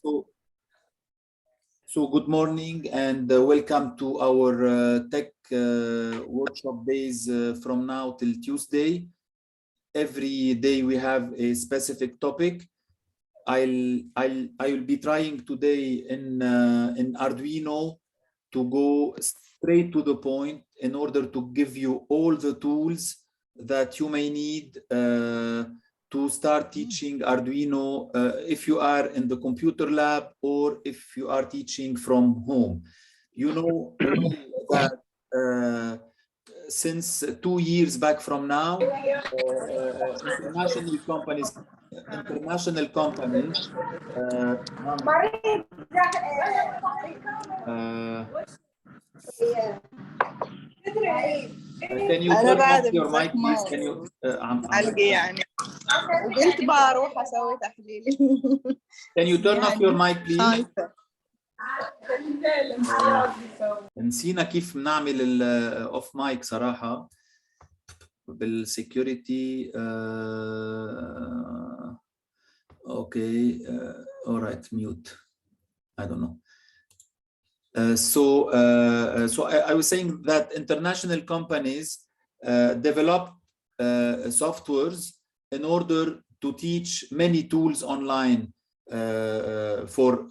So good morning and welcome to our tech workshop days from now till Tuesday. Every day we have a specific topic. I will be trying today in Arduino to go straight to the point in order to give you all the tools that you may need to start teaching Arduino if you are in the computer lab or if you are teaching from home. You know that since 2 years back from now, international companies can you turn off your mic please? Can you وقلت بروح اسوي تحليل. Can you turn off your mic please? نسينا كيف نعمل الاوف مايك صراحة بالسكيورتي. Okay, all right, mute. I don't know. So I was saying that international companies develop softwares in order to teach many tools online for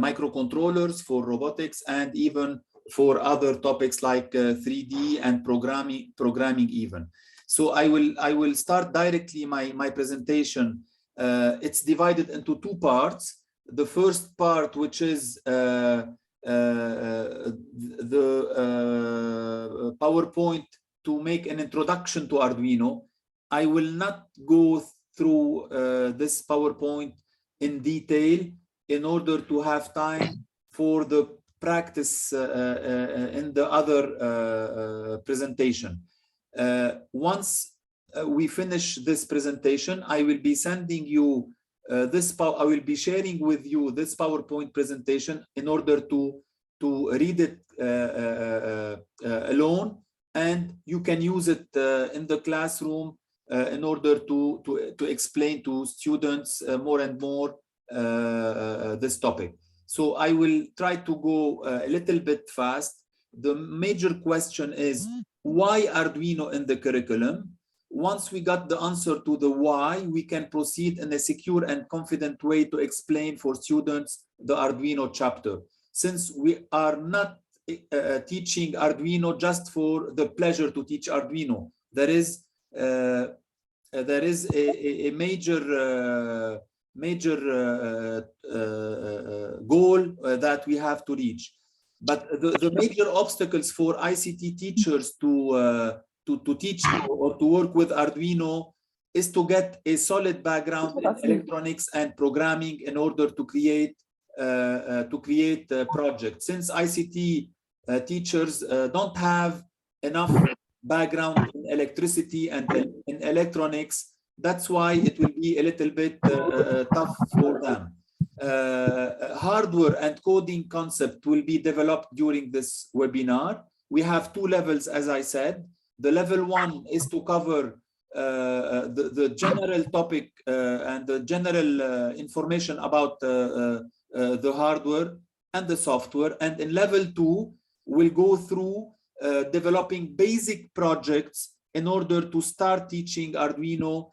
microcontrollers, for robotics, and even for other topics like 3D and programming even. So I will start directly my presentation. It's divided into two parts. The first part, which is the PowerPoint to make an introduction to Arduino. I will not go through this PowerPoint in detail in order to have time for the practice in the other presentation. Once we finish this presentation, I will be sending you I will be sharing with you this PowerPoint presentation in order to read it alone, and you can use it in the classroom in order to explain to students more and more this topic. So I will try to go a little bit fast. The major question is why Arduino in the curriculum? Once we got the answer to the why, we can proceed in a secure and confident way to explain for students the Arduino chapter. Since we are not teaching Arduino just for the pleasure to teach Arduino, there is a major goal that we have to reach. But the major obstacles for ICT teachers to teach or to work with Arduino is to get a solid background in electronics and programming in order to create projects. Since ICT teachers don't have enough background in electricity and in electronics, that's why it will be a little bit tough for them. Hardware and coding concept will be developed during this webinar. We have two levels, as I said. The level 1 is to cover the general topic and the general information about the hardware and the software. And in level 2, we'll go through developing basic projects in order to start teaching Arduino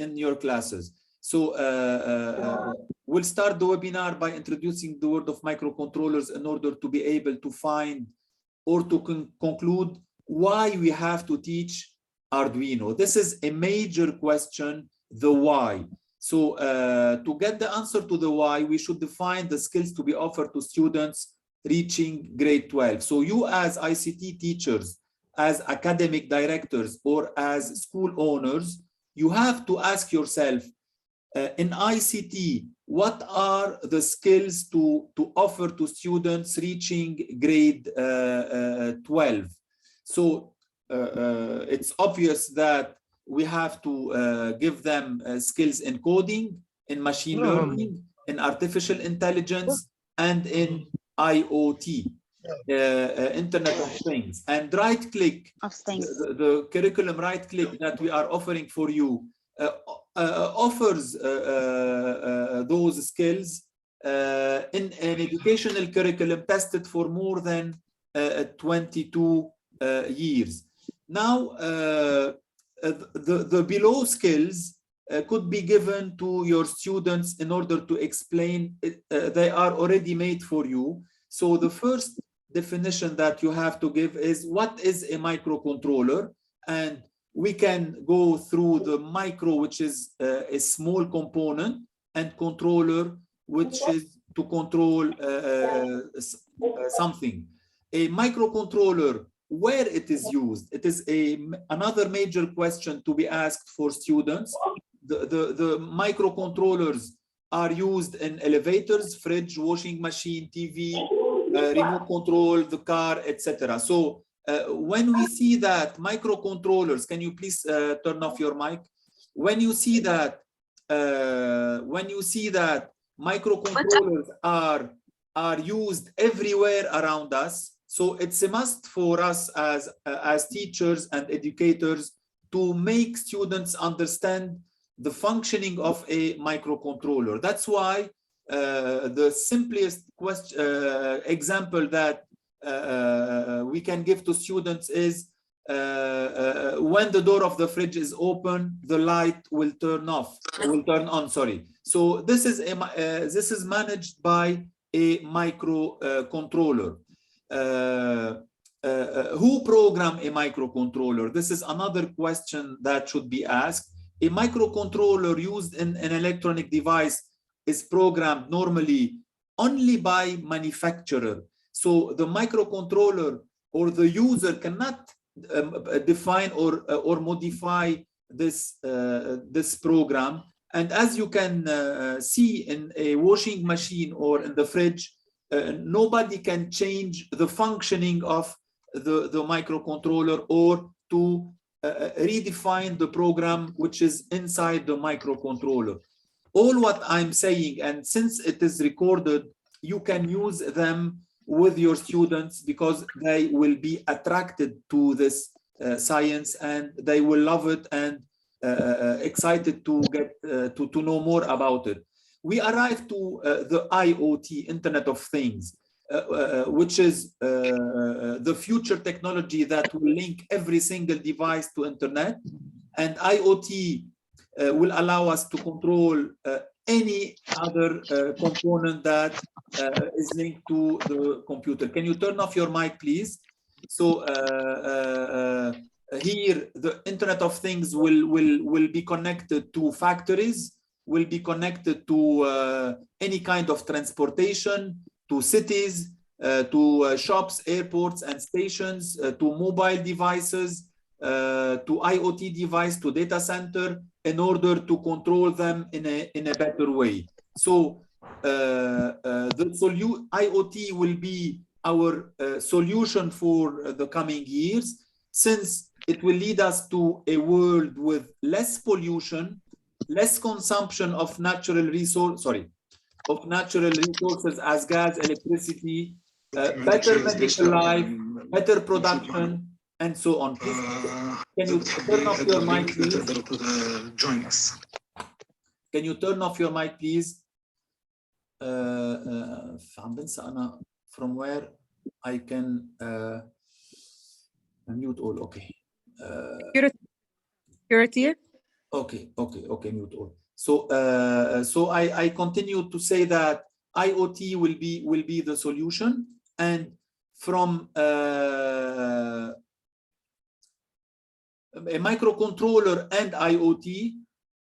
in your classes. So we'll start the webinar by introducing the word of microcontrollers in order to be able to find or to conclude why we have to teach Arduino. This is a major question, the why. So to get the answer to the why, we should define the skills to be offered to students reaching grade 12. So you as ICT teachers, as academic directors, or as school owners, you have to ask yourself, in ICT, what are the skills to offer to students reaching grade 12? So it's obvious that we have to give them skills in coding, in machine learning, in artificial intelligence, and in IoT, Internet of Things. And right-click, the curriculum right-click that we are offering for you offers those skills in an educational curriculum tested for more than 22 years. Now, the below skills could be given to your students in order to explain it, they are already made for you. So the first definition that you have to give is what is a microcontroller, and we can go through the micro, which is a small component, and controller, which is to control something. A microcontroller, where it is used, it is another major question to be asked for students. The microcontrollers are used in elevators, fridge, washing machine, TV, remote control, the car, etc. So when we see that microcontrollers, can you please turn off your mic? When you see that microcontrollers are used everywhere around us, so it's a must for us as teachers and educators to make students understand the functioning of a microcontroller. That's why the simplest example that we can give to students is when the door of the fridge is open, the light will turn on. Sorry. So this is managed by a microcontroller. Who program a microcontroller? This is another question that should be asked. A microcontroller used in an electronic device is programmed normally only by manufacturer. So the microcontroller or the user cannot define or modify this program. And as you can see in a washing machine or in the fridge, nobody can change the functioning of the microcontroller or to redefine the program which is inside the microcontroller. All what I'm saying, and since it is recorded, you can use them with your students because they will be attracted to this science and they will love it and excited to get to know more about it. We arrive to the IoT, Internet of Things, which is the future technology that will link every single device to internet. And IoT will allow us to control any other component that is linked to the computer. Can you turn off your mic, please? So here, the Internet of Things will be connected to factories, will be connected to any kind of transportation, to cities, to shops, airports and stations, to mobile devices, to IoT device, to data center, in order to control them in a better way. So the IoT will be our solution for the coming years, since it will lead us to a world with less pollution, less consumption of natural resources as gas, electricity, better medical life, better production, and so on. Please, can you turn off your mic, please? Join us. Can you turn off your mic, please? From where I can mute all. Okay. Security. Okay, mute all. So so I continue to say that IoT will be the solution, and from a microcontroller and IoT,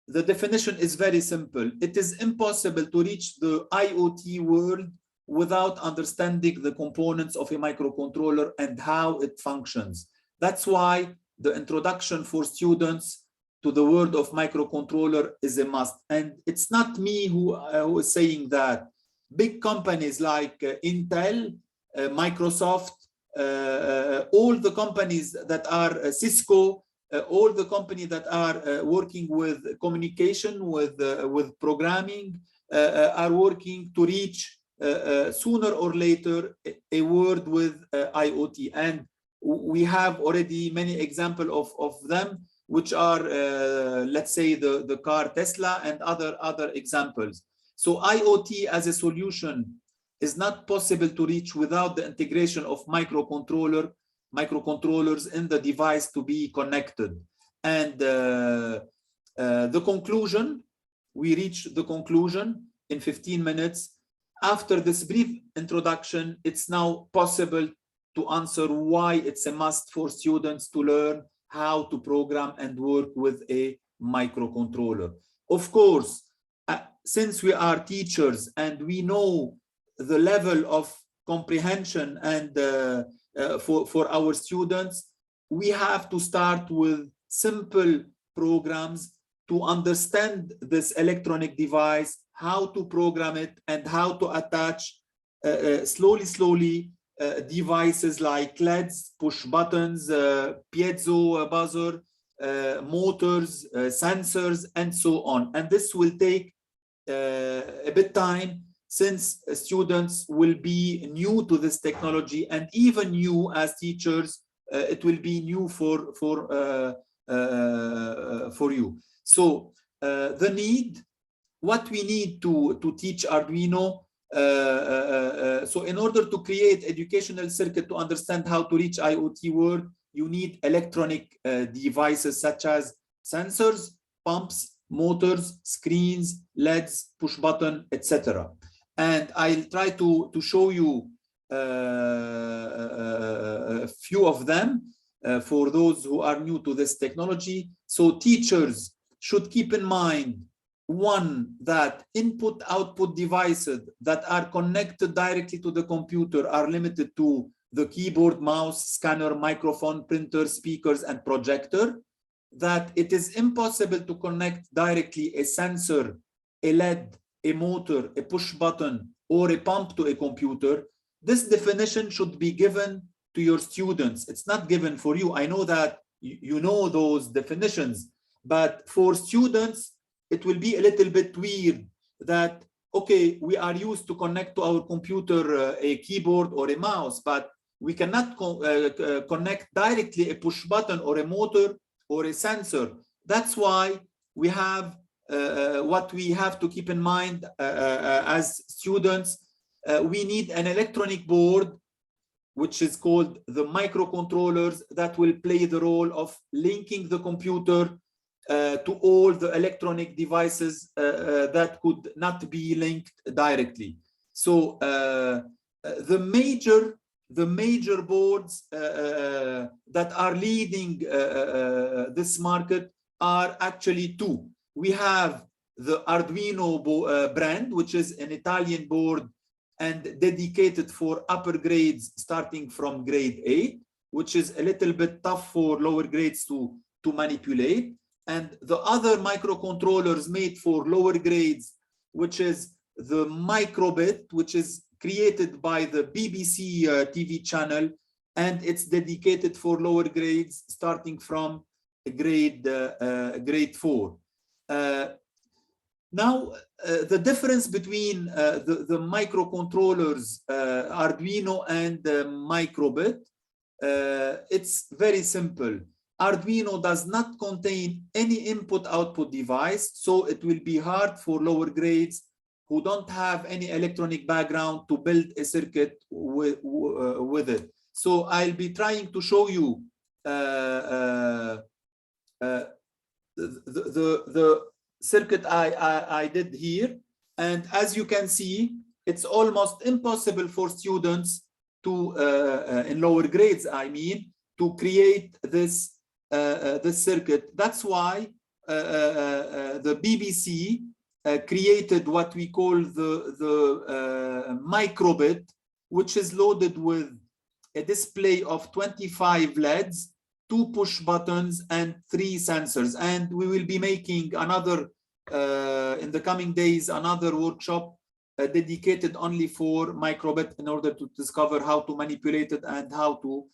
the definition is very simple. It is impossible to reach the IoT world without understanding the components of a microcontroller and how it functions. That's why the introduction for students to the world of microcontroller is a must. And it's not me who is saying that. Big companies like Intel, Microsoft, all the companies that are Cisco, all the companies that are working with communication, with programming, are working to reach sooner or later a world with IoT. And we have already many examples of them. which are, let's say, the car Tesla and other examples. So IoT as a solution is not possible to reach without the integration of microcontrollers in the device to be connected. And the conclusion, we reach the conclusion in 15 minutes. After this brief introduction, it's now possible to answer why it's a must for students to learn how to program and work with a microcontroller. Of course, since we are teachers and we know the level of comprehension and for our students, we have to start with simple programs to understand this electronic device, how to program it, and how to attach slowly devices like LEDs, push buttons, piezo buzzer, motors, sensors, and so on. And this will take a bit time, since students will be new to this technology, and even you as teachers, it will be new for you. So what we need to teach Arduino. So in order to create educational circuit to understand how to reach IoT world, you need electronic devices such as sensors, pumps, motors, screens, LEDs, push button, etc. And I'll try to show you a few of them for those who are new to this technology. So teachers should keep in mind, one, that input-output devices that are connected directly to the computer are limited to the keyboard, mouse, scanner, microphone, printer, speakers, and projector. That it is impossible to connect directly a sensor, a LED, a motor, a push button, or a pump to a computer. This definition should be given to your students. It's not given for you. I know that you know those definitions, but for students, it will be a little bit weird that, okay, we are used to connect to our computer a keyboard or a mouse, but we cannot connect directly a push button or a motor or a sensor. That's why we have what we have to keep in mind as students. We need an electronic board, which is called the microcontrollers, that will play the role of linking the computer to all the electronic devices that could not be linked directly. So the major boards that are leading this market are actually two. We have the Arduino brand, which is an Italian board and dedicated for upper grades starting from grade 8, which is a little bit tough for lower grades to manipulate. And the other microcontrollers made for lower grades, which is the Microbit, which is created by the BBC TV channel, and it's dedicated for lower grades starting from grade 4. Now, the difference between the microcontrollers, Arduino and Microbit, it's very simple. Arduino does not contain any input-output device, so it will be hard for lower grades who don't have any electronic background to build a circuit with it. So I'll be trying to show you the circuit I did here. And as you can see, it's almost impossible for students to, in lower grades, I mean, to create this circuit. That's why the BBC created what we call the Microbit, which is loaded with a display of 25 LEDs, 2 push buttons, and 3 sensors. And we will be making another, in the coming days, another workshop dedicated only for Microbit in order to discover how to manipulate it and how to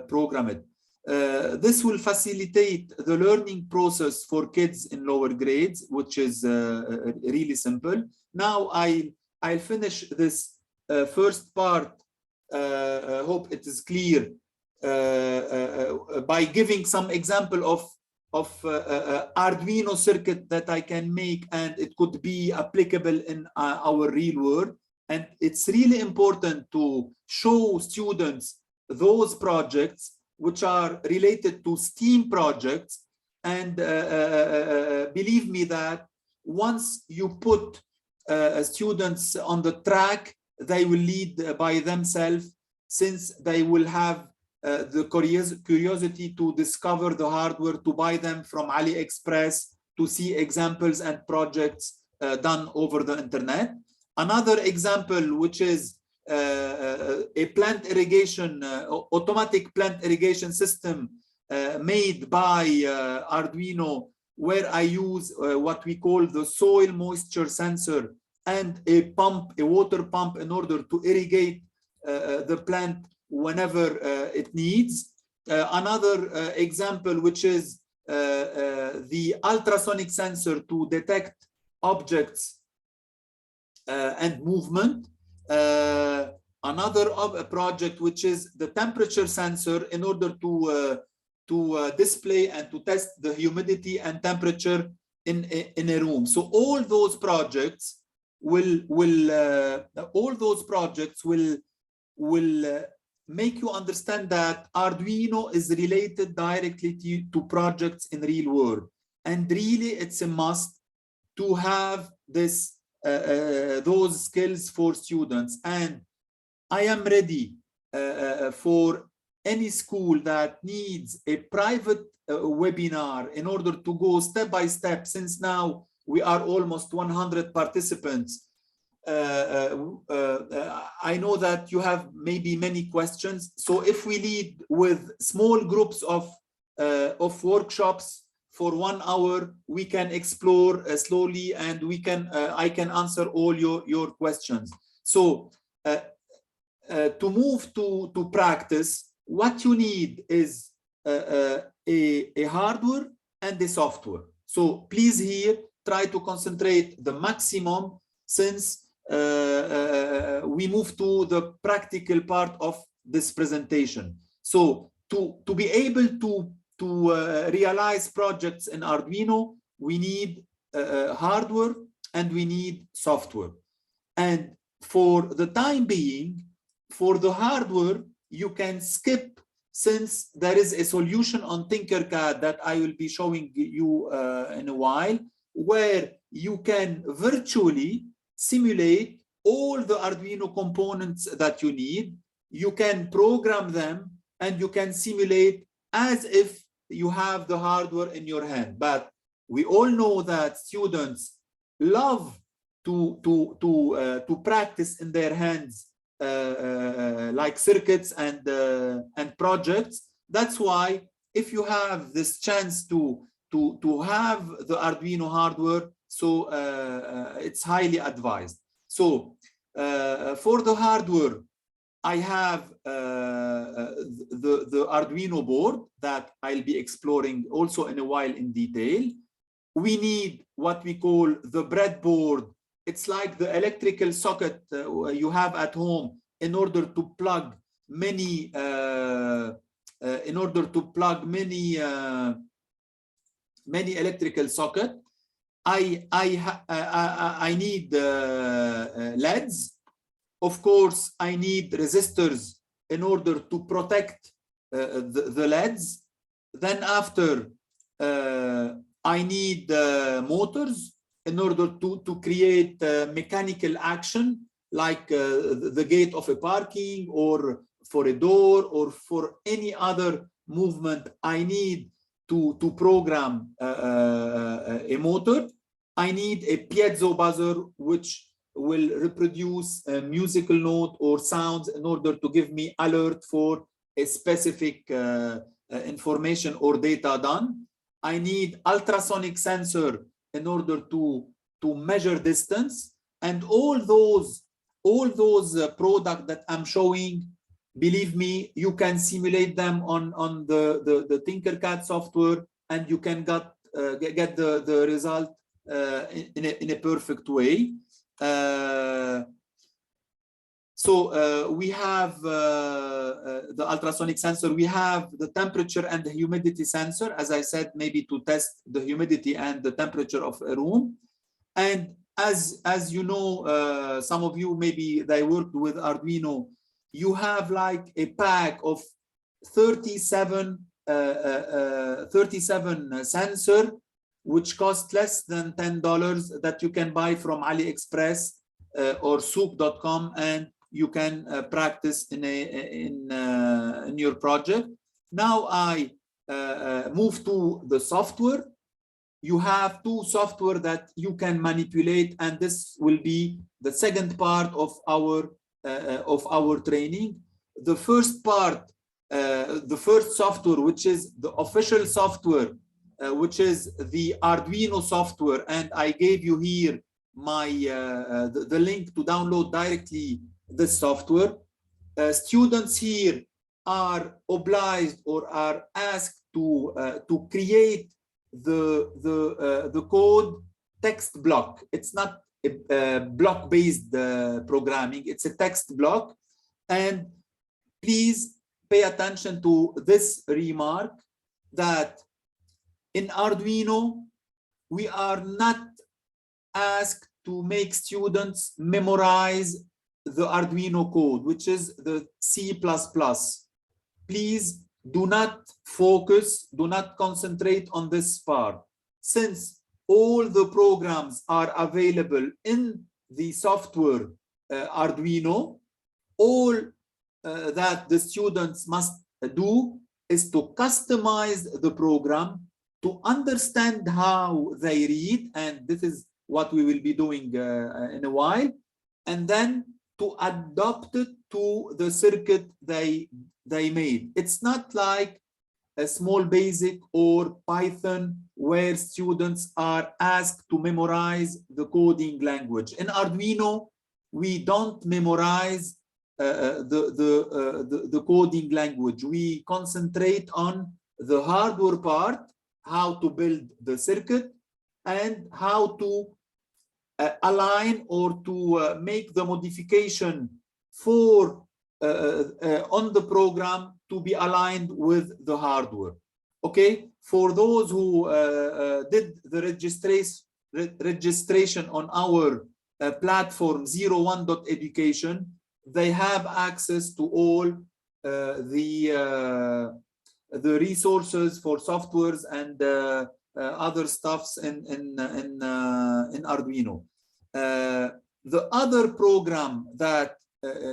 program it. This will facilitate the learning process for kids in lower grades, which is really simple. Now I'll finish this first part. Hope it is clear by giving some example of Arduino circuit that I can make, and it could be applicable in our real world. And it's really important to show students those projects which are related to STEAM projects. And believe me that once you put students on the track, they will lead by themselves, since they will have the curiosity to discover the hardware, to buy them from AliExpress, to see examples and projects done over the internet. Another example, which is a plant irrigation, automatic plant irrigation system made by Arduino, where I use what we call the soil moisture sensor and a pump, a water pump, in order to irrigate the plant whenever it needs. Another example, which is the ultrasonic sensor to detect objects and movement. Another project, which is the temperature sensor, in order to display and to test the humidity and temperature in a room. So all those projects will make you understand that Arduino is related directly to projects in real world. And really, it's a must to have this those skills for students. And I am ready for any school that needs a private webinar in order to go step by step, since now we are almost 100 participants. I know that you have maybe many questions. So if we lead with small groups of workshops for 1 hour, we can explore slowly, and we can I can answer all your questions. So to move to practice, what you need is a hardware and a software. So please here try to concentrate the maximum, since we move to the practical part of this presentation. So to be able to realize projects in Arduino, we need hardware and we need software. And for the time being, for the hardware, you can skip, since there is a solution on Tinkercad that I will be showing you in a while, where you can virtually simulate all the Arduino components that you need. You can program them, and you can simulate as if you have the hardware in your hand. But we all know that students love to practice in their hands, like circuits and projects. That's why if you have this chance to have the Arduino hardware, so it's highly advised. So for the hardware, I have the Arduino board that I'll be exploring also in a while in detail. We need what we call the breadboard. It's like the electrical socket you have at home in order to plug many many electrical socket. I need LEDs. Of course, I need resistors in order to protect the LEDs. Then after, I need motors in order to create mechanical action, like the gate of a parking, or for a door, or for any other movement. I need to program a motor. I need a piezo buzzer, which will reproduce a musical note or sounds in order to give me alert for a specific information or data done. I need ultrasonic sensor in order to measure distance. And all those products that I'm showing, believe me, you can simulate them on the Tinkercad software, and you can get the result in a perfect way. So we have the ultrasonic sensor. We have the temperature and the humidity sensor, as I said, maybe to test the humidity and the temperature of a room. And as you know, some of you maybe they worked with Arduino, you have like a pack of 37 sensor, which cost less than $10 that you can buy from AliExpress or soup.com, and you can practice in your project. Now I move to the software. You have two software that you can manipulate, and this will be the second part of our training. The first part, the first software, which is the official software, which is the Arduino software, and I gave you here my the link to download directly this software. Students here are obliged or are asked to create the code text block. It's not a block-based programming, it's a text block. And please pay attention to this remark, that in Arduino, we are not asked to make students memorize the Arduino code, which is the C++. Please do not focus, do not concentrate on this part. Since all the programs are available in the software Arduino, all that the students must do is to customize the program, to understand how they read, and this is what we will be doing in a while, and then to adapt it to the circuit they made. It's not like a small basic or Python where students are asked to memorize the coding language. In Arduino, we don't memorize the coding language. We concentrate on the hardware part, how to build the circuit and how to align or to make the modification for on the program to be aligned with the hardware. Okay, for those who did the registration on our platform 01.education, they have access to all the resources for softwares and other stuffs in Arduino. The other program that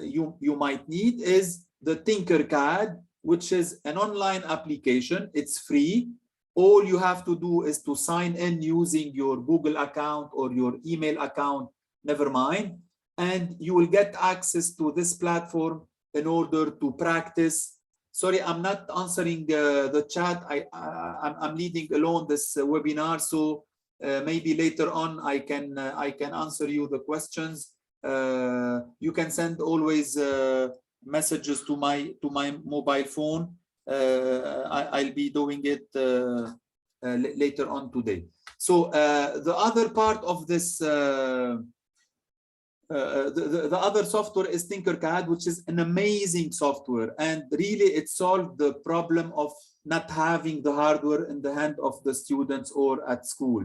you might need is the Tinkercad, which is an online application. It's free. All you have to do is to sign in using your Google account or your email account, never mind, and you will get access to this platform in order to practice. Sorry, I'm not answering the chat. I'm leading alone this webinar, so maybe later on I can answer you the questions. You can send always messages to my mobile phone. I'll be doing it later on today. So the other part of this, the other software is Tinkercad, which is an amazing software, and really it solved the problem of not having the hardware in the hand of the students or at school.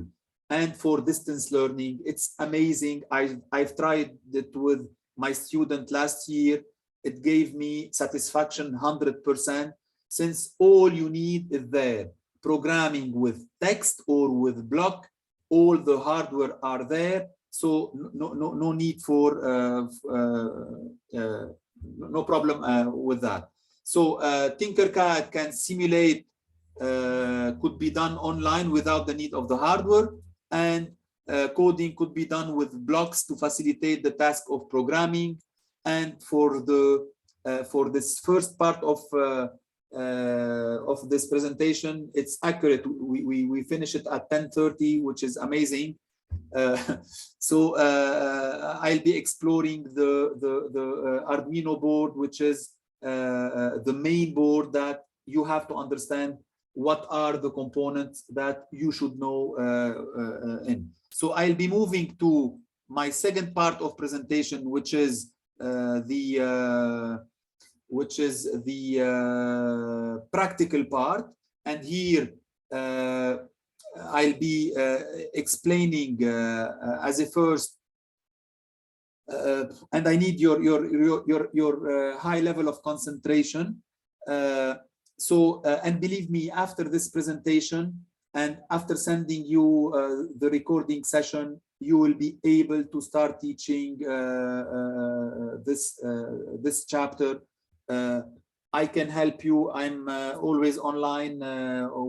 And for distance learning, it's amazing. I've tried it with my student last year. It gave me satisfaction 100%, since all you need is there. Programming with text or with block, all the hardware are there. So no need for, no problem with that. So Tinkercad can simulate, could be done online without the need of the hardware, and coding could be done with blocks to facilitate the task of programming. And for this first part of this presentation, it's accurate. We finish it at 10:30, which is amazing. So I'll be exploring the Arduino board, which is the main board that you have to understand what are the components that you should know in. So I'll be moving to my second part of presentation, which is the practical part, and here I'll be explaining as a first, and I need your high level of concentration. And believe me, after this presentation and after sending you the recording session, you will be able to start teaching this chapter. I can help you. I'm always online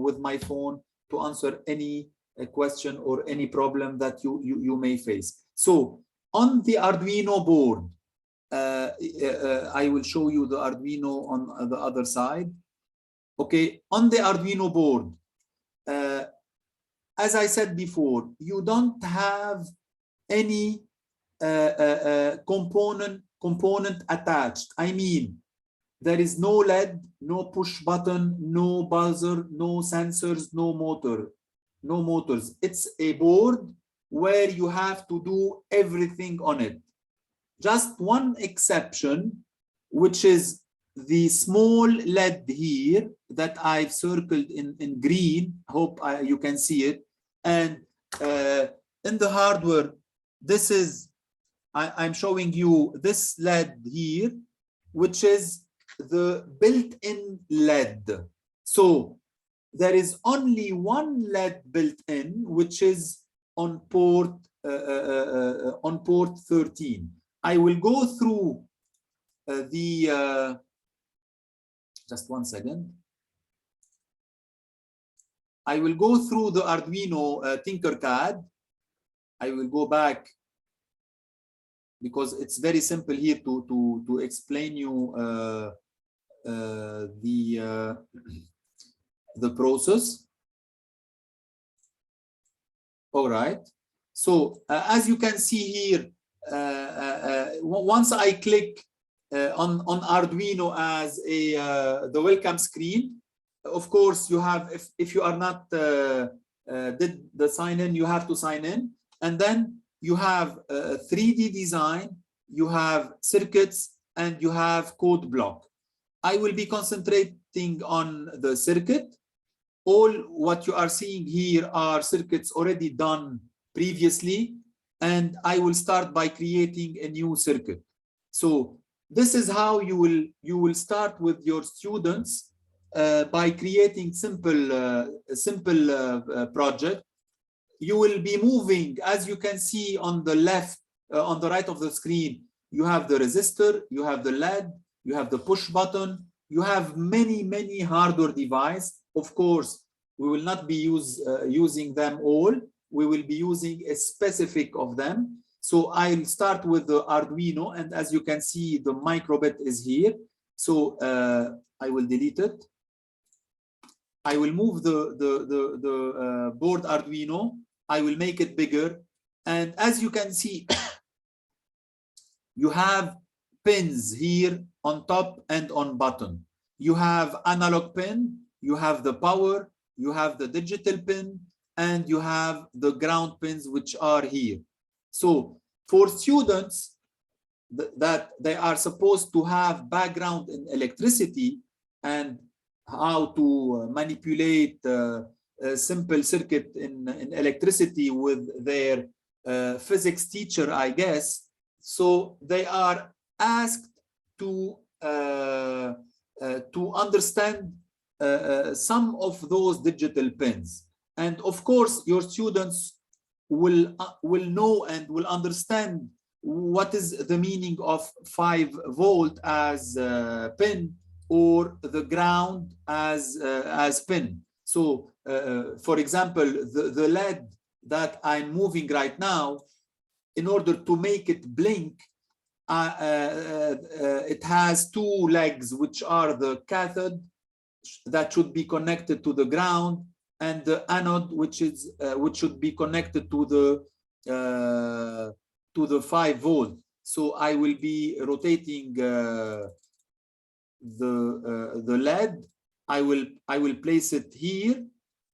with my phone to answer any question or any problem that you may face. So on the Arduino board, I will show you the Arduino on the other side. Okay, on the Arduino board, as I said before, you don't have any component attached. I mean, there is no LED, no push button, no buzzer, no sensors, no motors. It's a board where you have to do everything on it. Just one exception, which is the small LED here that I've circled in green. Hope you can see it. And in the hardware, this is, I'm showing you this LED here, which is the built-in LED. So there is only one LED built in, which is on port 13. I will go through just one second. I will go through the Arduino Tinkercad. I will go back because it's very simple here to explain you the process. All right. So as you can see here, once I click on Arduino as the welcome screen, of course you have, if you are not did the sign in, you have to sign in, and then you have 3D design, you have circuits, and you have code block. I will be concentrating on the circuit. All what you are seeing here are circuits already done previously, and I will start by creating a new circuit. So this is how you will start with your students by creating simple project. You will be moving, as you can see on the left, on the right of the screen. You have the resistor, you have the LED, you have the push button, you have many hardware devices. Of course, we will not be using them all. We will be using a specific of them. So I'll start with the Arduino, and as you can see, the microbit is here. So I will delete it. I will move the board Arduino. I will make it bigger. And as you can see, you have pins here on top and on bottom. You have analog pin, you have the power, you have the digital pin, and you have the ground pins, which are here. So for students that they are supposed to have background in electricity and how to manipulate a simple circuit in electricity with their physics teacher, I guess. So they are asked to understand some of those digital pins. And of course, your students will know and will understand what is the meaning of 5 volt as pin, or the ground as pin. So for example, the LED that I'm moving right now, in order to make it blink, it has 2 legs, which are the cathode that should be connected to the ground, and the anode, which should be connected to the 5 volt. So I will be rotating the LED. I will place it here,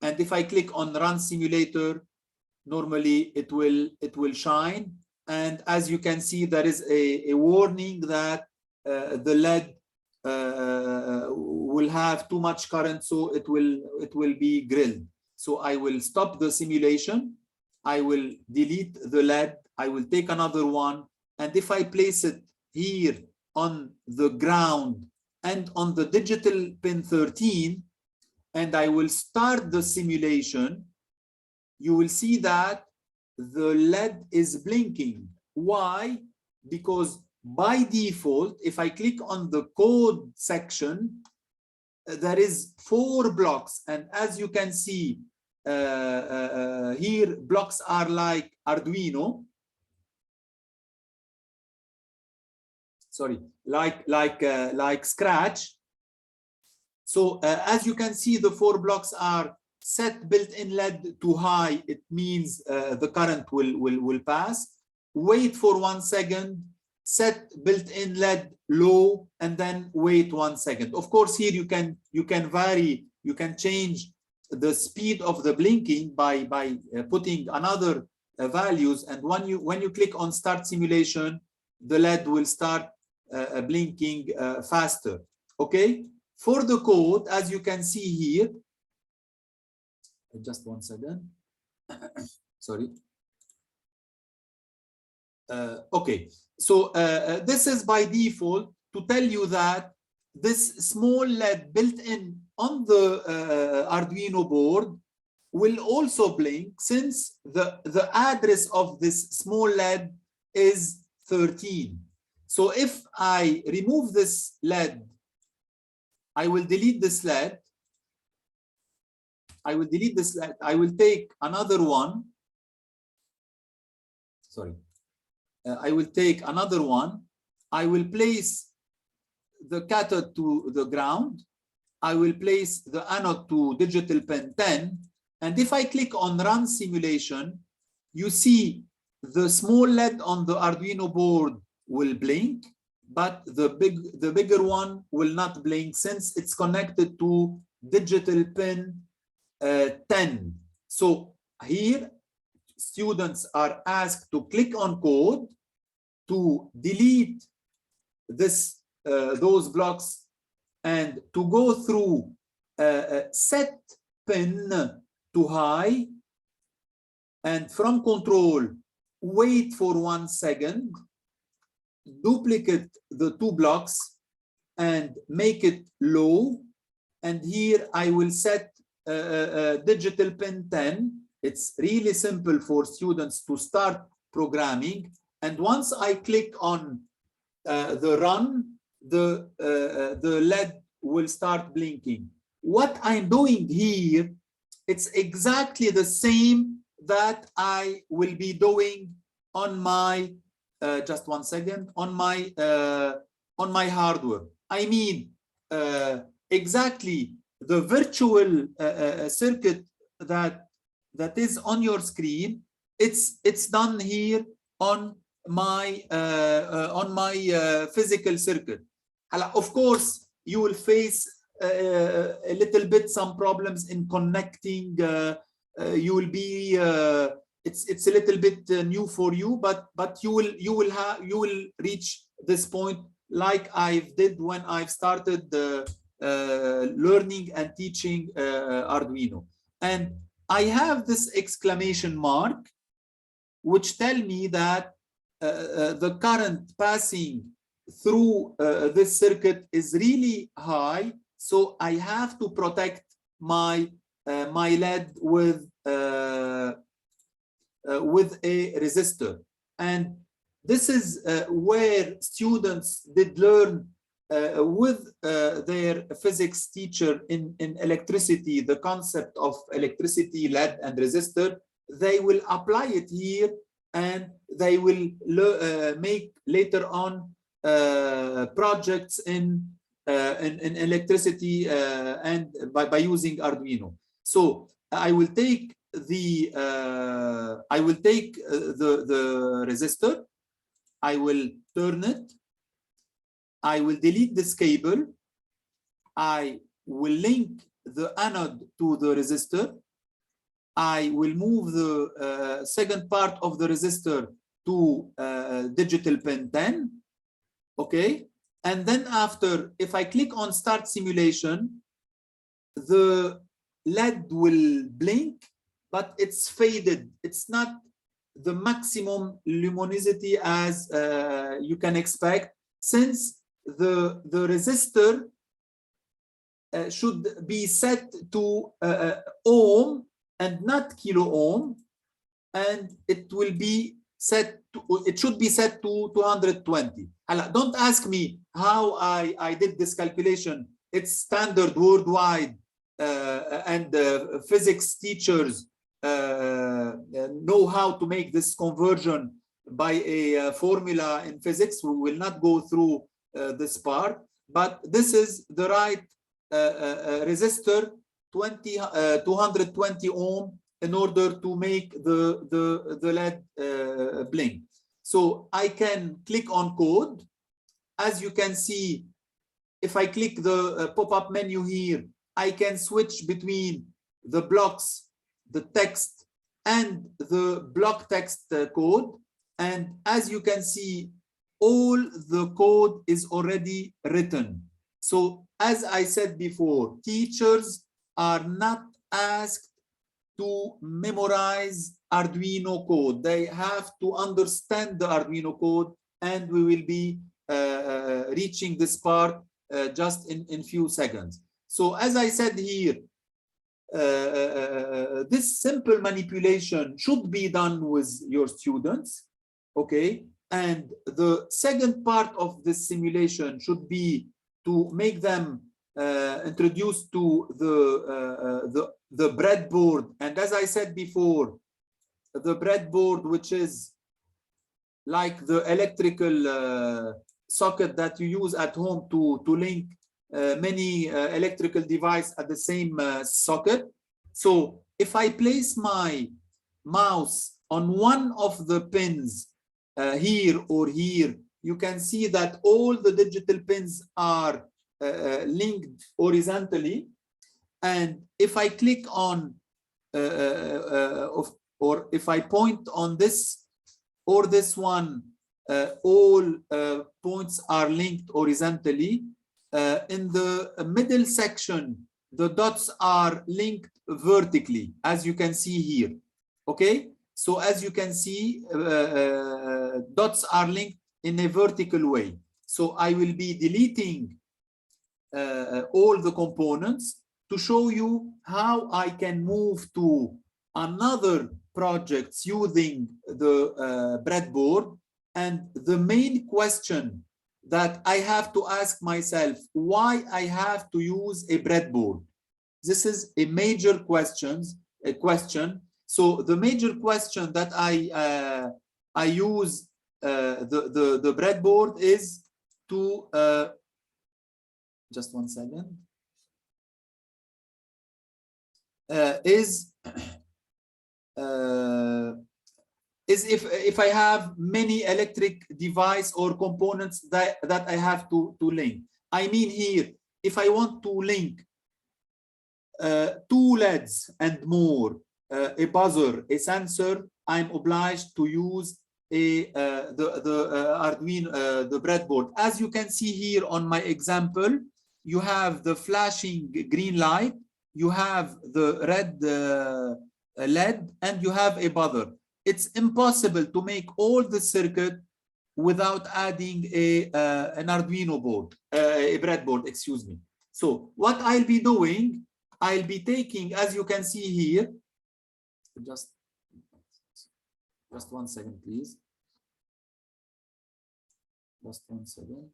and if I click on Run Simulator, normally it will shine, And as you can see, there is a warning that the LED will have too much current, so it will be grilled. So I will stop the simulation. I will delete the LED. I will take another one. And if I place it here on the ground and on the digital pin 13, and I will start the simulation, you will see that the LED is blinking. Why? Because by default, if I click on the code section, there is 4 blocks. And as you can see here, blocks are like Arduino. Sorry, like Scratch. So as you can see, the 4 blocks are set built-in LED to high. It means the current will pass. Wait for 1 second. Set built-in LED low, and then wait 1 second. Of course, here you can vary. You can change the speed of the blinking by putting another values. And when you click on Start Simulation, the LED will start blinking faster. Okay. For the code, as you can see here, just 1 second. Sorry. Okay, so this is by default to tell you that this small LED built in on the Arduino board will also blink, since the address of this small LED is 13. So if I remove this LED, I will delete this LED. I will delete this LED. I will take another one. Sorry. I will take another one. I will place the cathode to the ground. I will place the anode to digital pin 10. And if I click on Run Simulation, you see the small LED on the Arduino board will blink, but the bigger one will not blink, since it's connected to digital pin 10. So here, students are asked to click on code to delete those blocks and to go through set pin to high, and from control wait for 1 second, duplicate the 2 blocks and make it low, and here I will set digital pin 10. It's really simple for students to start programming. And once I click on the run, the LED will start blinking. What I'm doing here, it's exactly the same that I will be doing on my just 1 second, on my hardware. I mean, exactly the virtual circuit that is on your screen. It's done here on my physical circuit. Of course, you will face a little bit some problems in connecting. You will be it's a little bit new for you, but you will reach this point like I did when I started learning and teaching Arduino. And I have this exclamation mark which tell me that the current passing through this circuit is really high, so I have to protect my my LED with a resistor. And this is where students did learn with their physics teacher in electricity, the concept of electricity, LED and resistor. They will apply it here, and they will make later on projects in electricity and by using Arduino. So I will take the resistor, I will turn it, I will delete this cable, I will link the anode to the resistor, I will move the second part of the resistor to digital pin 10, okay? And then after, if I click on start simulation, the LED will blink, but it's faded. It's not the maximum luminosity as you can expect, since the resistor should be set to ohm and not kilo ohm, and it will be set to, it should be set to 220. Don't ask me how I did this calculation. It's standard worldwide, and physics teachers know how to make this conversion by a formula in physics. We will not go through this part, but this is the right resistor, 220 ohm, in order to make the LED blink. So I can click on code. As you can see, if I click the pop-up menu here, I can switch between the blocks, the text, and the block text code. And as you can see, all the code is already written. So as I said before, teachers are not asked to memorize Arduino code. They have to understand the Arduino code, and we will be reaching this part just in few seconds. So as I said here, this simple manipulation should be done with your students, okay? And the second part of this simulation should be to make them introduced to the breadboard. And as I said before, the breadboard, which is like the electrical socket that you use at home to link many electrical devices at the same socket. So if I place my mouse on one of the pins here or here, you can see that all the digital pins are linked horizontally. And if I click on, or if I point on this or this one, all points are linked horizontally. In the middle section, the dots are linked vertically, as you can see here. Okay, so as you can see, dots are linked in a vertical way. So I will be deleting all the components to show you how I can move to another project using the breadboard. And the main question that I have to ask myself, why I have to use a breadboard? This is a major question. So the major question that I use the breadboard is to just one second. Is if I have many electric device or components that I have to link. I mean here, if I want to link 2 LEDs and more, a buzzer, a sensor, I'm obliged to use the Arduino, the breadboard. As you can see here on my example, you have the flashing green light, you have the red LED, and you have a buzzer. It's impossible to make all the circuit without adding an Arduino board, a breadboard, excuse me. So what I'll be doing, I'll be taking, as you can see here, just 1 second, please. Just 1 second.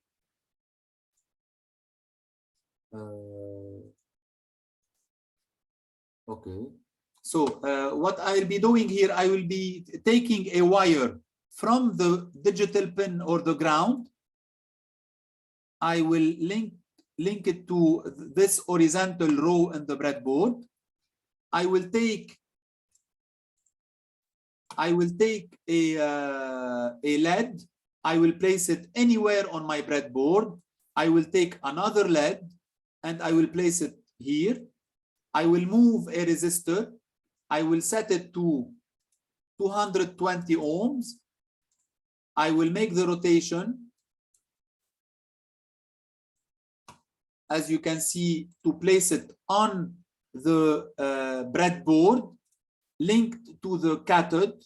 Okay. So what I'll be doing here, I will be taking a wire from the digital pin or the ground. I will link it to this horizontal row in the breadboard. I will take a LED. I will place it anywhere on my breadboard. I will take another LED and I will place it here. I will move a resistor. I will set it to 220 ohms. I will make the rotation, as you can see, to place it on the breadboard linked to the cathode,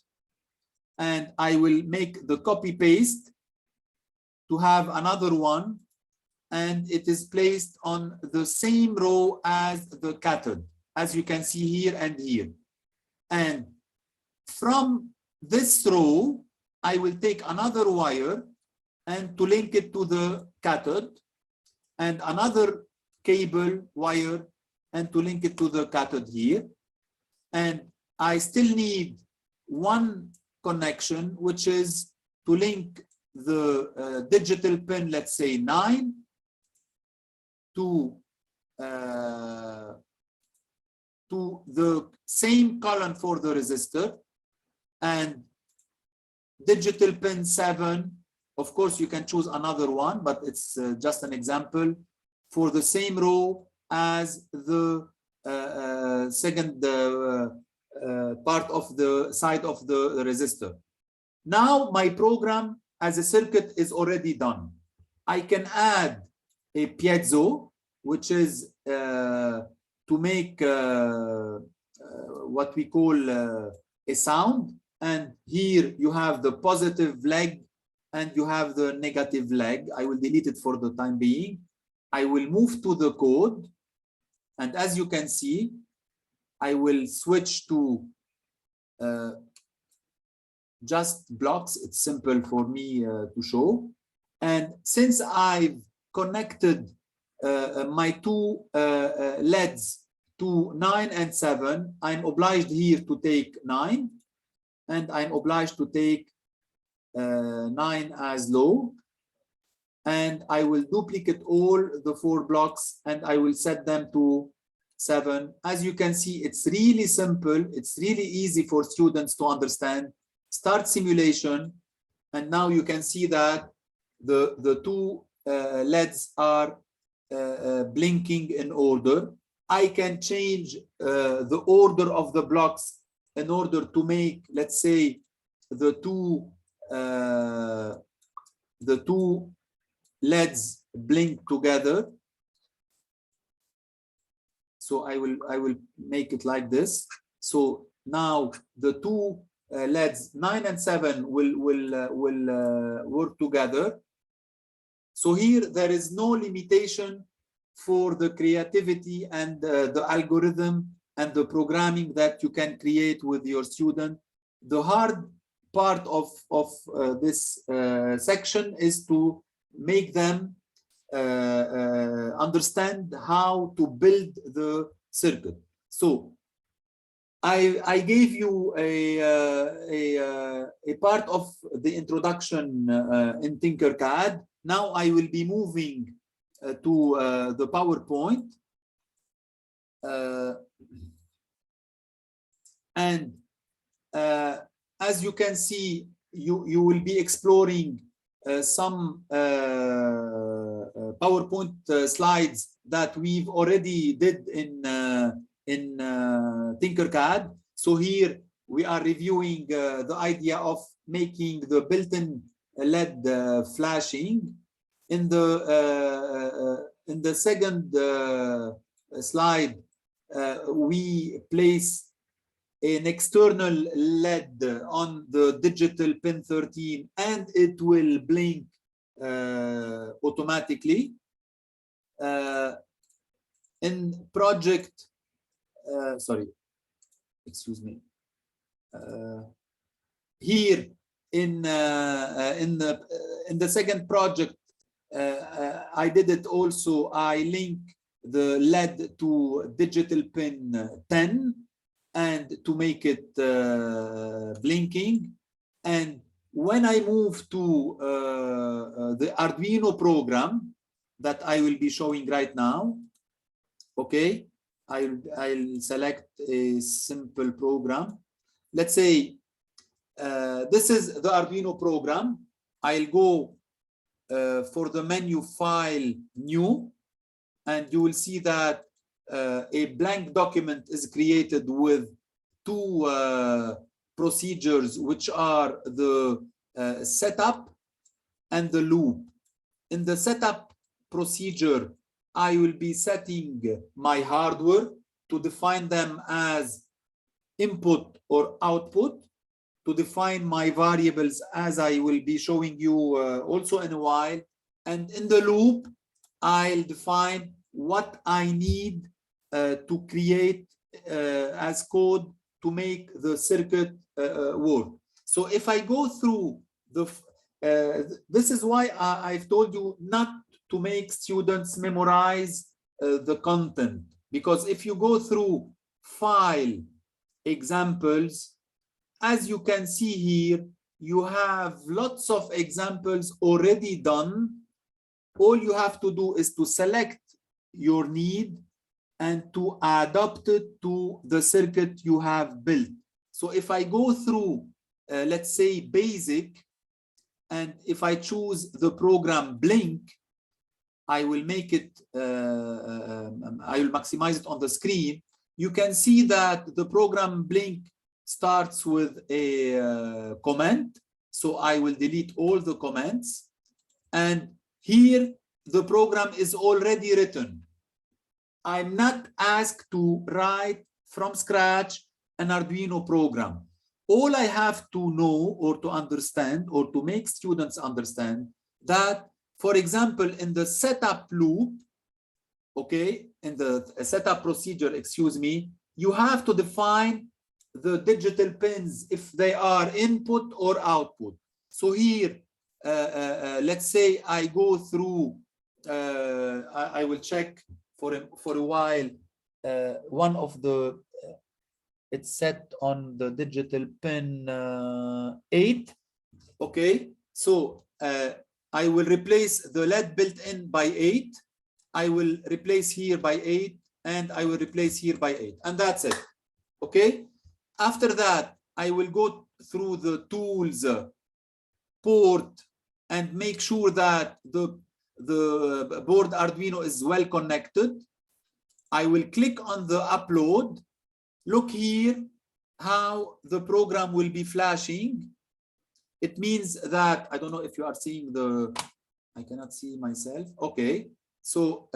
and I will make the copy paste to have another one, and it is placed on the same row as the cathode, as you can see here and here. And from this row, I will take another wire and to link it to the cathode, and another cable wire and to link it to the cathode here. And I still need one connection, which is to link the digital pin, let's say 9, to the same column for the resistor, and digital pin 7. Of course, you can choose another one, but it's just an example for the same row as the second part of the side of the resistor. Now my program as a circuit is already done. I can add a piezo, which is to make what we call a sound. And here you have the positive leg and you have the negative leg. I will delete it for the time being. I will move to the code. And as you can see, I will switch to just blocks. It's simple for me to show. And since I've connected my two LEDs to 9 and 7, I'm obliged here to take 9, and I'm obliged to take 9 as low. And I will duplicate all the 4 blocks and I will set them to 7. As you can see, it's really simple. It's really easy for students to understand. Start simulation, and now you can see that the two LEDs are blinking in order. I can change the order of the blocks in order to make, let's say, the two LEDs blink together. So I will make it like this. So now the two LEDs 9 and 7 will work together. So here there is no limitation for the creativity and the algorithm and the programming that you can create with your student. The hard part of this section is to make them understand how to build the circuit. So I gave you a part of the introduction in Tinkercad. Now I will be moving to the PowerPoint. And as you can see, you will be exploring some PowerPoint slides that we've already did in Tinkercad. So here we are reviewing the idea of making the built-in LED flashing. In the second slide, we place an external LED on the digital pin 13, and it will blink automatically. In project, sorry, excuse me. Here in the second project, I did it also. I link the LED to digital pin 10 and to make it blinking. And when I move to the Arduino program that I will be showing right now, okay, I'll select a simple program. Let's say this is the Arduino program. I'll go for the menu File, New, and you will see that a blank document is created with two procedures, which are the setup and the loop. In the setup procedure, I will be setting my hardware to define them as input or output, to define my variables as I will be showing you also in a while. And in the loop, I'll define what I need to create as code to make the circuit work. So if I go through the, this is why I've told you not to make students memorize the content, because if you go through file examples, as you can see here, you have lots of examples already done. All you have to do is to select your need and to adapt it to the circuit you have built. So if I go through, let's say basic, and if I choose the program Blink, I will make it, I will maximize it on the screen. You can see that the program Blink starts with a comment. So I will delete all the comments. And here, the program is already written. I'm not asked to write from scratch an Arduino program. All I have to know or to understand or to make students understand that, for example, in the setup loop, okay, in the setup procedure, excuse me, you have to define the digital pins if they are input or output. So here, let's say I go through, I will check for a while, one of the, it's set on the digital pin 8, okay? So I will replace the LED built-in by 8, I will replace here by 8, and I will replace here by 8, and that's it, okay? After that, I will go through the tools port and make sure that the board Arduino is well connected. I will click on the upload. Look here how the program will be flashing. It means that, I don't know if you are seeing the, I cannot see myself. Okay, so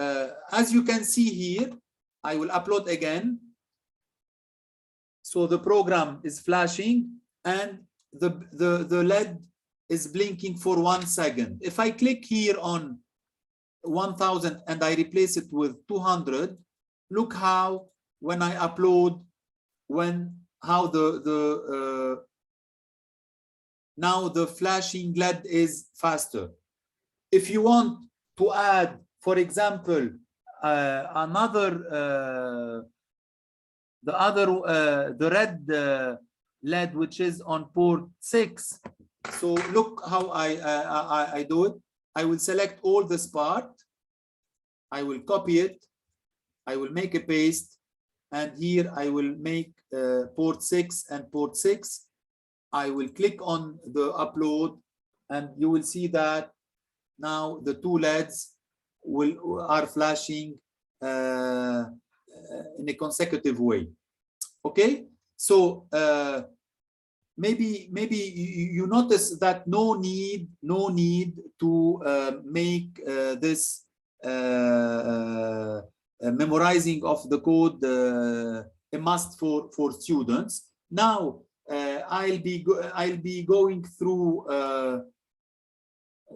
as you can see here, I will upload again. So the program is flashing and the LED is blinking for 1 second. If I click here on 1000 and I replace it with 200, look how when I upload, how now the flashing LED is faster. If you want to add, for example, the red LED which is on port 6. So look how I do it. I will select all this part. I will copy it. I will make a paste. And here I will make port 6 and port 6. I will click on the upload and you will see that now the two LEDs are flashing in a consecutive way. Okay, so maybe you notice that no need to make this memorizing of the code a must for students. Now I'll be going through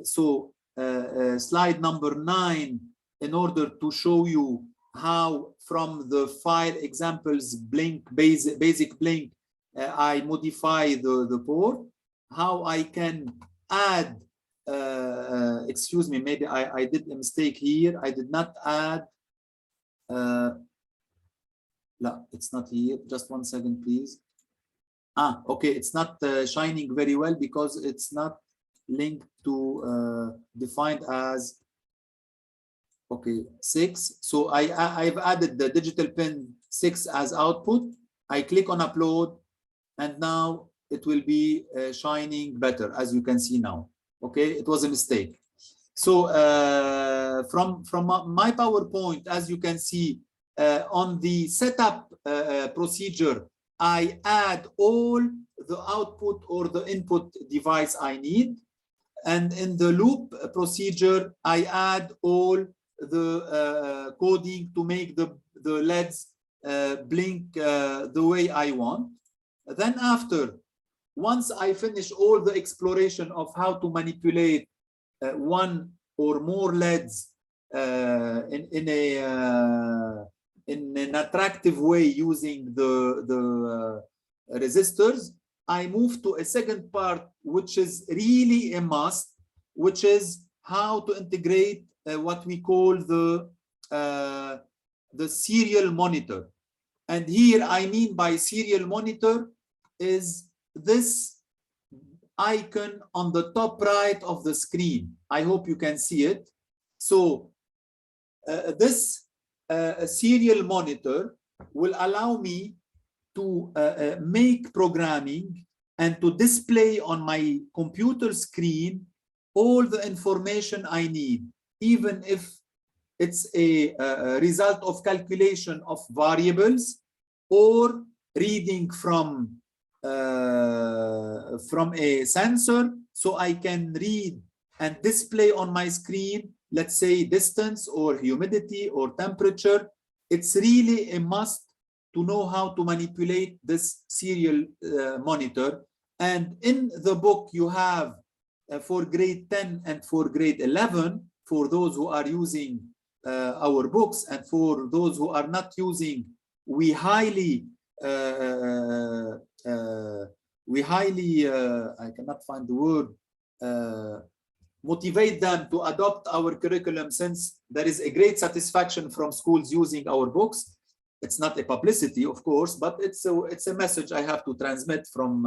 slide number 9 in order to show you how from the file examples Blink basic Blink I modify the port, how I can add excuse me, maybe I did a mistake here. I did not add no, it's not here. Just 1 second, please. Okay, it's not shining very well because it's not linked to defined as, okay, 6. So I've added the digital pin 6 as output. I click on upload and now it will be shining better, as you can see now. Okay, it was a mistake. So from my PowerPoint, as you can see, on the setup procedure, I add all the output or the input device I need. And in the loop procedure, I add all the coding to make the LEDs blink the way I want. Then after, once I finish all the exploration of how to manipulate one or more LEDs in an attractive way using the resistors, I move to a second part, which is really a must, which is how to integrate what we call the serial monitor. And here I mean by serial monitor is this icon on the top right of the screen. I hope you can see it. So this serial monitor will allow me to make programming and to display on my computer screen all the information I need, even if it's a result of calculation of variables or reading from a sensor. So I can read and display on my screen, let's say distance or humidity or temperature. It's really a must to know how to manipulate this serial monitor. And in the book you have for grade 10 and for grade 11, for those who are using our books, and for those who are not using, we highly I cannot find the word, motivate them to adopt our curriculum, since there is a great satisfaction from schools using our books. It's not a publicity, of course, but it's a message I have to transmit from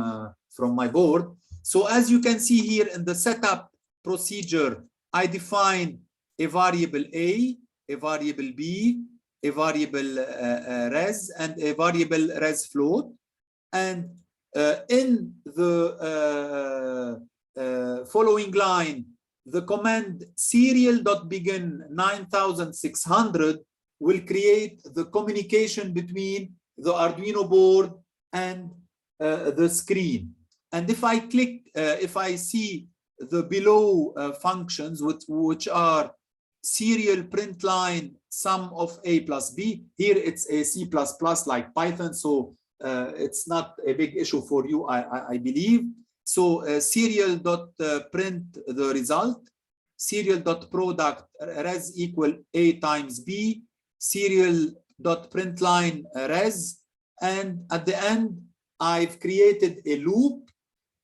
my board. So as you can see here in the setup procedure, I define a variable A, a variable B, a variable res, and a variable res float. And in the following line, the command serial.begin 9600 will create the communication between the Arduino board and the screen. And if I click, if I see the below functions, which are serial print line sum of A plus B, here it's a C++ like Python, so it's not a big issue for you, I believe. So serial.print the result, serial.product res equal A times B, serial.println res, and at the end I've created a loop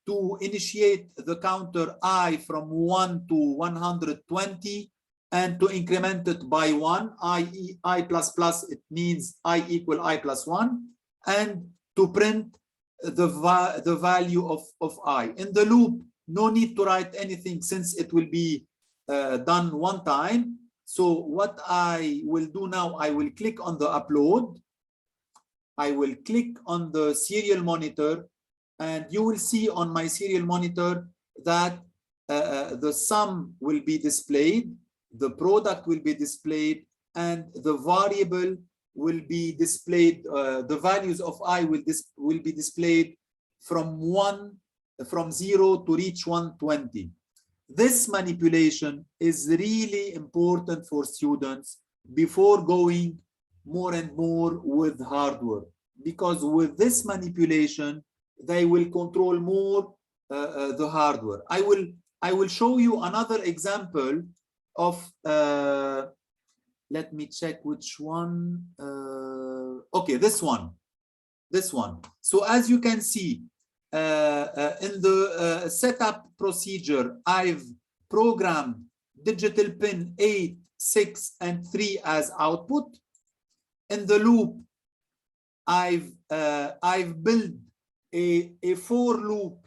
to initiate the counter I from 1 to 120 and to increment it by 1, i.e. I plus plus, it means I equal I plus 1, and to print the value of I. In the loop, no need to write anything since it will be done one time. So what I will do now, I will click on the upload. I will click on the serial monitor, and you will see on my serial monitor that the sum will be displayed, the product will be displayed, and the variable will be displayed. The values of I will be displayed from 0 to reach 120. This manipulation is really important for students before going more and more with hardware, because with this manipulation they will control more the hardware. I will show you another example of let me check which one. Okay, this one. So as you can see, in the setup procedure, I've programmed digital pin 8, 6, and 3 as output. In the loop, I've built a for loop.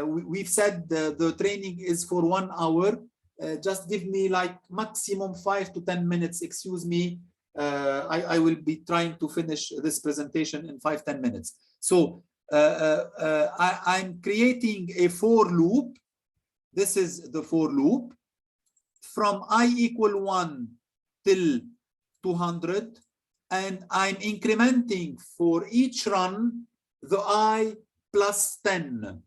We've said the training is for 1 hour. Just give me like maximum 5 to 10 minutes. Excuse me. I will be trying to finish this presentation in 5-10 minutes. So I'm creating a for loop. This is the for loop from I equal 1 till 200, and I'm incrementing for each run the I plus 10.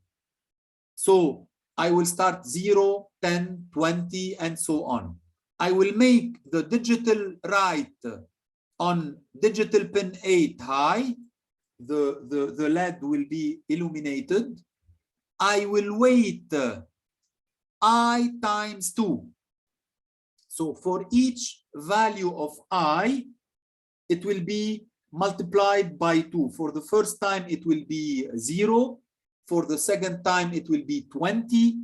So I will start 0, 10, 20, and so on. I will make the digital write on digital pin 8 high. The LED will be illuminated. I will wait I times 2. So for each value of I, it will be multiplied by 2. For the first time, it will be 0. For the second time, it will be 20,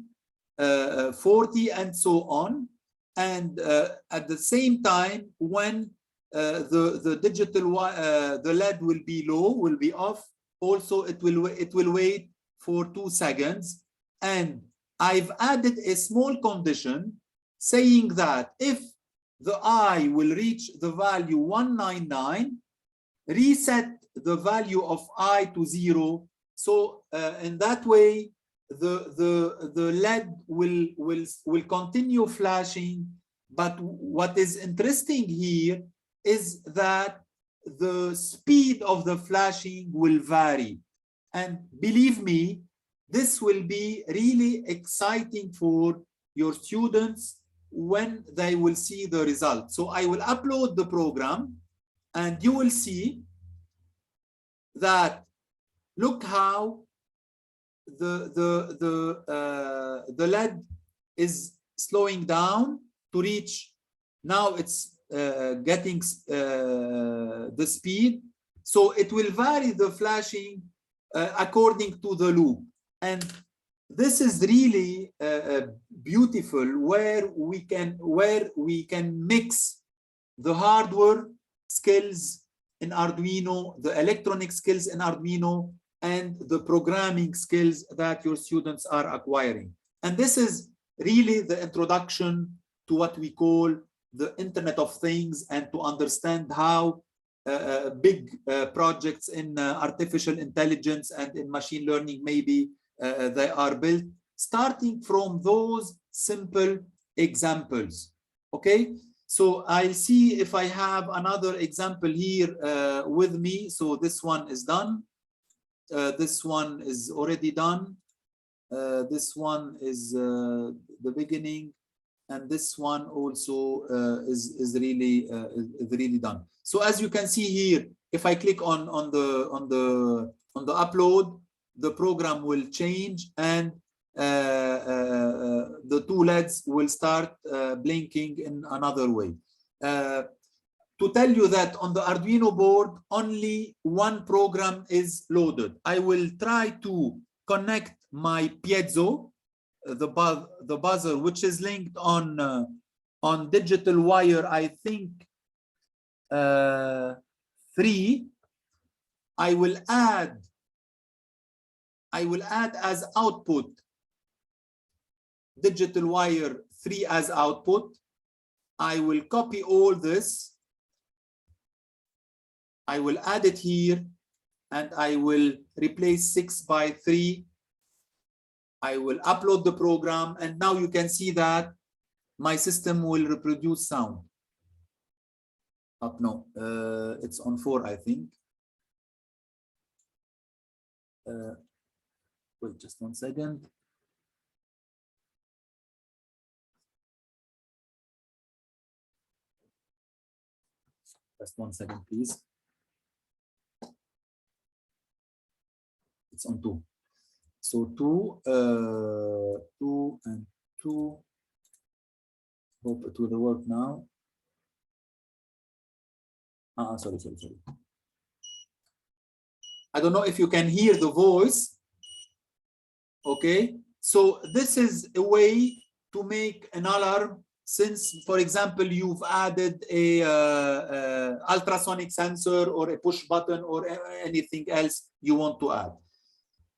40, and so on. And at the same time, when the digital the LED will be low, will be off, also it will wait for 2 seconds. And I've added a small condition saying that if the I will reach the value 199, reset the value of I to 0. So in that way, the LED will continue flashing. But what is interesting here is that the speed of the flashing will vary. And believe me, this will be really exciting for your students when they will see the result. So I will upload the program and you will see that look how the LED is slowing down to reach, now it's getting the speed. So it will vary the flashing according to the loop. And this is really beautiful, where we can mix the hardware skills in Arduino, the electronic skills in Arduino, and the programming skills that your students are acquiring. And this is really the introduction to what we call the Internet of Things, and to understand how big projects in artificial intelligence and in machine learning maybe they are built, starting from those simple examples. Okay, so I'll see if I have another example here with me. So this one is done. This one is already done. This one is the beginning, and this one also is really done. So as you can see here, if I click on the upload, the program will change, and the 2 LEDs will start blinking in another way. To tell you that on the Arduino board, only one program is loaded. I will try to connect my piezo, the buzzer, which is linked on digital wire, I think 3. I will add as output digital wire 3 as output. I will copy all this. I will add it here, and I will replace 6 by 3. I will upload the program, and now you can see that my system will reproduce sound. No, it's on 4, I think. Wait just 1 second. Just 1 second, please. It's on 2. So 2 and 2. Hope it will work now. Sorry. I don't know if you can hear the voice. Okay, so this is a way to make an alarm, since, for example, you've added a ultrasonic sensor or a push button or anything else you want to add.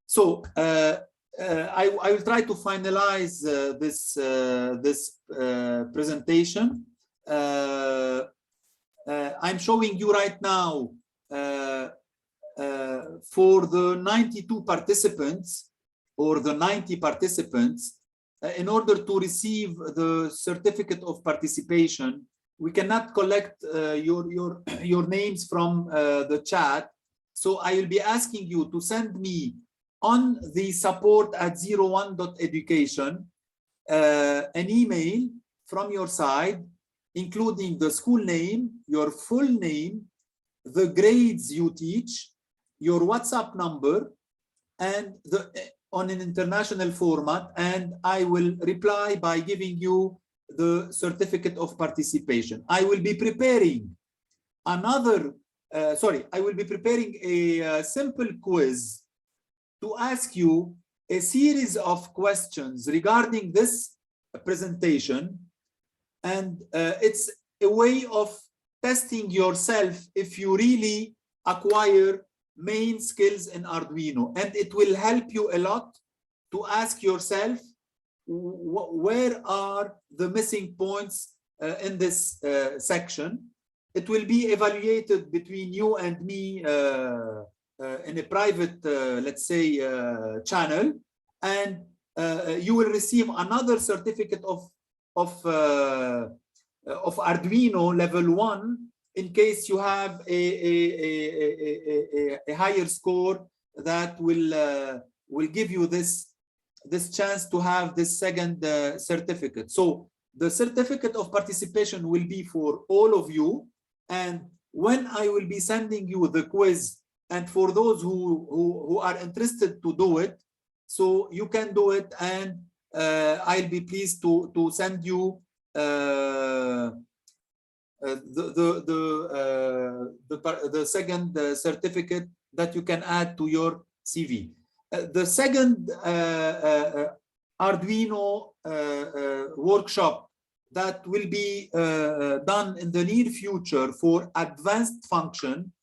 So I will try to finalize this presentation. I'm showing you right now for the 92 participants, or the 90 participants, in order to receive the certificate of participation, we cannot collect your names from the chat. So I will be asking you to send me on the support@01.education an email from your side, including the school name, your full name, the grades you teach, your WhatsApp number, and on an international format, and I will reply by giving you the certificate of participation. I will be preparing another, I will be preparing a simple quiz to ask you a series of questions regarding this presentation, and it's a way of testing yourself if you really acquire main skills in Arduino, and it will help you a lot to ask yourself where are the missing points in this section. It will be evaluated between you and me in a private, let's say, channel, and you will receive another certificate of Arduino level 1 in case you have a higher score that will give you this chance to have this second certificate. So the certificate of participation will be for all of you, and when I will be sending you the quiz, and for those who are interested to do it, so you can do it, and I'll be pleased to send you the second certificate that you can add to your CV. The second Arduino workshop that will be done in the near future for advanced function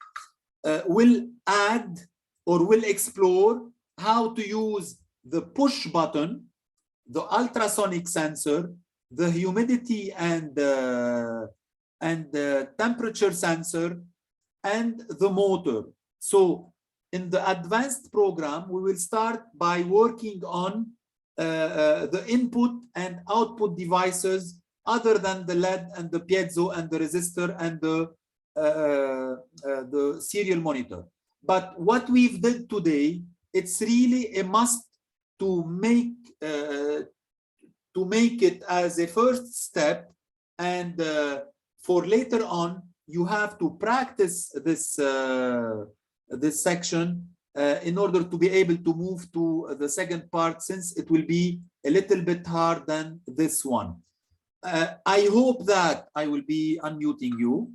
will add or will explore how to use the push button, the ultrasonic sensor, the humidity and the temperature sensor, and the motor. So in the advanced program, we will start by working on the input and output devices other than the LED and the piezo and the resistor and the serial monitor. But what we've did today, it's really a must to make it as a first step, and for later on you have to practice this this section in order to be able to move to the second part, since it will be a little bit hard than this one. I hope that I will be unmuting you.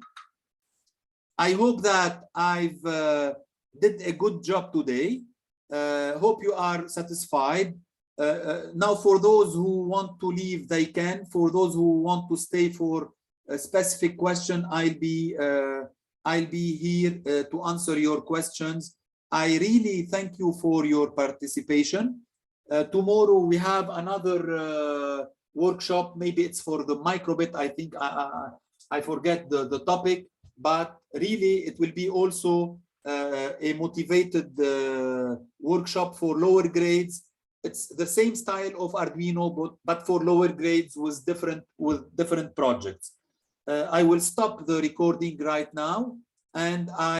I hope that I've did a good job today. Hope you are satisfied. Now, for those who want to leave, they can. For those who want to stay for a specific question, I'll be here to answer your questions. I really thank you for your participation. Tomorrow we have another workshop. Maybe it's for the microbit. I think I forget the topic, but really it will be also a motivated workshop for lower grades. It's the same style of Arduino, but for lower grades with different projects. I will stop the recording right now, and